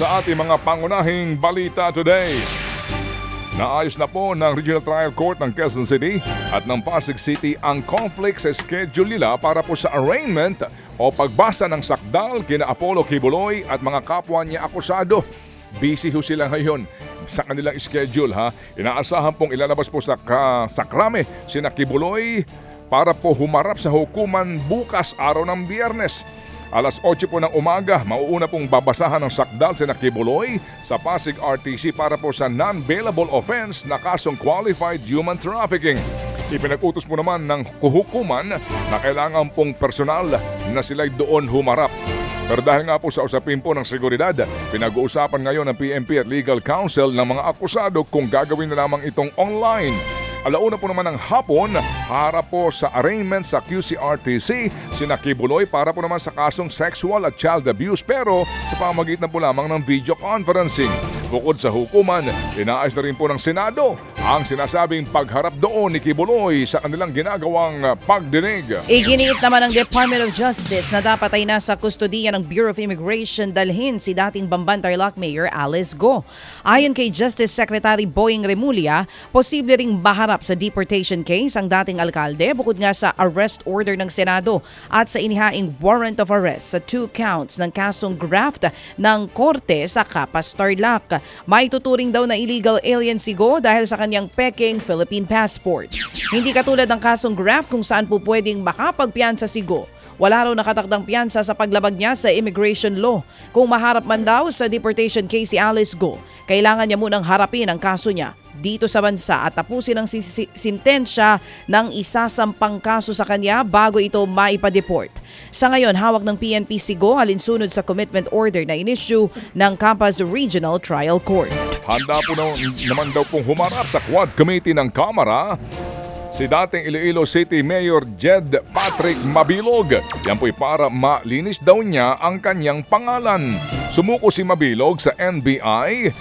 sa ating mga pangunahing balita today. Naayos na po ng Regional Trial Court ng Quezon City at ng Pasig City ang conflict sa schedule nila para po sa arraignment o pagbasa ng sakdal kina Apollo Kibuloy at mga kapwa niya akusado. Busy ho sila ngayon sa kanilang schedule ha. Inaasahan pong ilalabas po sa krame sina Kibuloy para po humarap sa hukuman bukas araw ng Biyernes. Alas 8 po ng umaga, mauuna pong babasahan ng sakdal sina Kibuloy sa Pasig RTC para po sa non-bailable offense na kasong qualified human trafficking. Ipinag-utos po naman ng hukuman na kailangan pong personal na sila'y doon humarap. Pero dahil nga po sa usapin po ng seguridad, pinag-uusapan ngayon ng PNP at Legal Counsel ng mga akusado kung gagawin na lamang itong online. Alauna po naman ng hapon, harap po sa arraignment sa QCRTC sina Kibuloy para po naman sa kasong sexual at child abuse pero sa pamamagitan po lamang ng video conferencing. Bukod sa hukuman, inaayos na rin po ng Senado ang sinasabing pagharap doon ni Kibuloy sa kanilang ginagawang pagdinig. Iginiit naman ng Department of Justice na dapat ay nasa kustodiya ng Bureau of Immigration dalhin si dating Bamban Tarlac Mayor Alice Go. Ayon kay Justice Secretary Boying Remulla, posible ring baharap sa deportation case ang dating alkalde bukod nga sa arrest order ng Senado at sa inihaing warrant of arrest sa 2 counts ng kasong graft ng korte sa Capas Tarlac. May tuturing daw na illegal alien si Go dahil sa kanyang peking Philippine passport. Hindi katulad ng kasong graft kung saan po pwedeng makapagpiyansa si Go. Wala raw nakatakdang piyansa sa paglabag niya sa immigration law. Kung maharap man daw sa deportation case si Alice Go, kailangan niya munang harapin ang kaso niya dito sa bansa at tapusin ang sintensya ng isasampang kaso sa kanya bago ito maipa-deport. Sa ngayon, hawak ng PNP si Go alinsunod sa commitment order na in-issue ng Capas Regional Trial Court. Handa po naman daw pong humarap sa Quad Committee ng Kamara si dating Iloilo City Mayor Jed Patrick Mabilog. Yan po'y para malinis daw niya ang kanyang pangalan. Sumuko si Mabilog sa NBI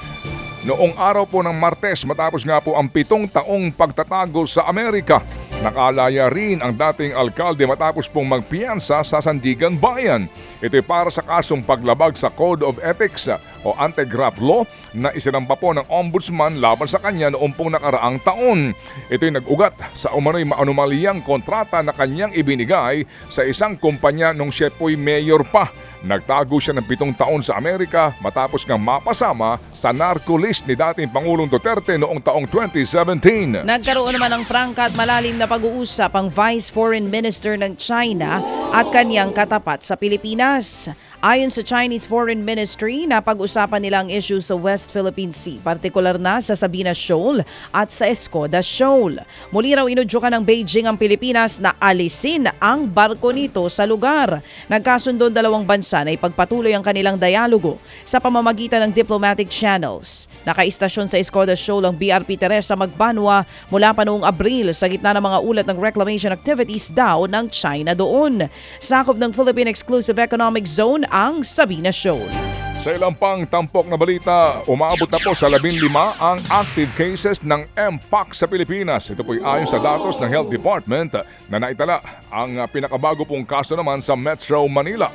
noong araw po ng Martes matapos nga po ang 7 taong pagtatago sa Amerika. Nakalaya rin ang dating alkalde matapos pong magpiyansa sa Sandigan Bayan. Ito'y para sa kasong paglabag sa Code of Ethics o Anti-Graft Law na isinampa po ng Ombudsman laban sa kanya noong pong nakaraang taon. Ito'y nag-ugat sa umano'y maanumaliyang kontrata na kanyang ibinigay sa isang kumpanya nung siya po'y mayor pa. Nagtago siya ng 7 taon sa Amerika matapos ngang mapasama sa narco list ni dating Pangulong Duterte noong taong 2017. Nagkaroon naman ng prangka at malalim na pag-uusap ang Vice Foreign Minister ng China at kanyang katapat sa Pilipinas. Ayon sa Chinese Foreign Ministry, napag-usapan nila ang issue sa West Philippine Sea, partikular na sa Sabina Shoal at sa Escoda Shoal. Muli raw inudyukan ng Beijing ang Pilipinas na alisin ang barko nito sa lugar. Nagkasundo dalawang bansa na ipagpatuloy ang kanilang dialogo sa pamamagitan ng diplomatic channels. Nakaistasyon sa Escoda Shoal ang BRP Teresa Magbanwa mula pa noong Abril sa gitna ng mga ulat ng reclamation activities daw ng China doon. Sakop ng Philippine Exclusive Economic Zone ang Sabina Shoal. Sa ilang pang tampok na balita, umaabot na po sa 15 ang active cases ng Mpox sa Pilipinas. Ito po'y ayon sa datos ng Health Department na naitala. Ang pinakabago pong kaso naman sa Metro Manila.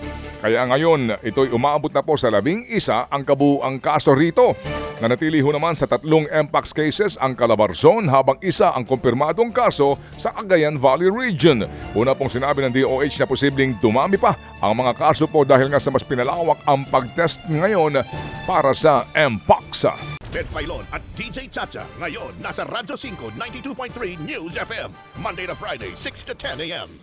Kaya ngayon, ito'y umaabot na po sa 11 ang kabuuang kaso rito. Nanatili ho naman sa 3 Mpox cases ang Calabarzon habang isa ang kumpirmadong kaso sa Cagayan Valley Region. Una pong sinabi ng DOH na posibleng dumami pa ang mga kaso po dahil nga sa mas pinalawak ang pag-test ngayon para sa Mpox. Ted Filon at DJ Chacha ngayon nasa Radyo 5 92.3 News FM Monday to Friday 6 to 10 a.m.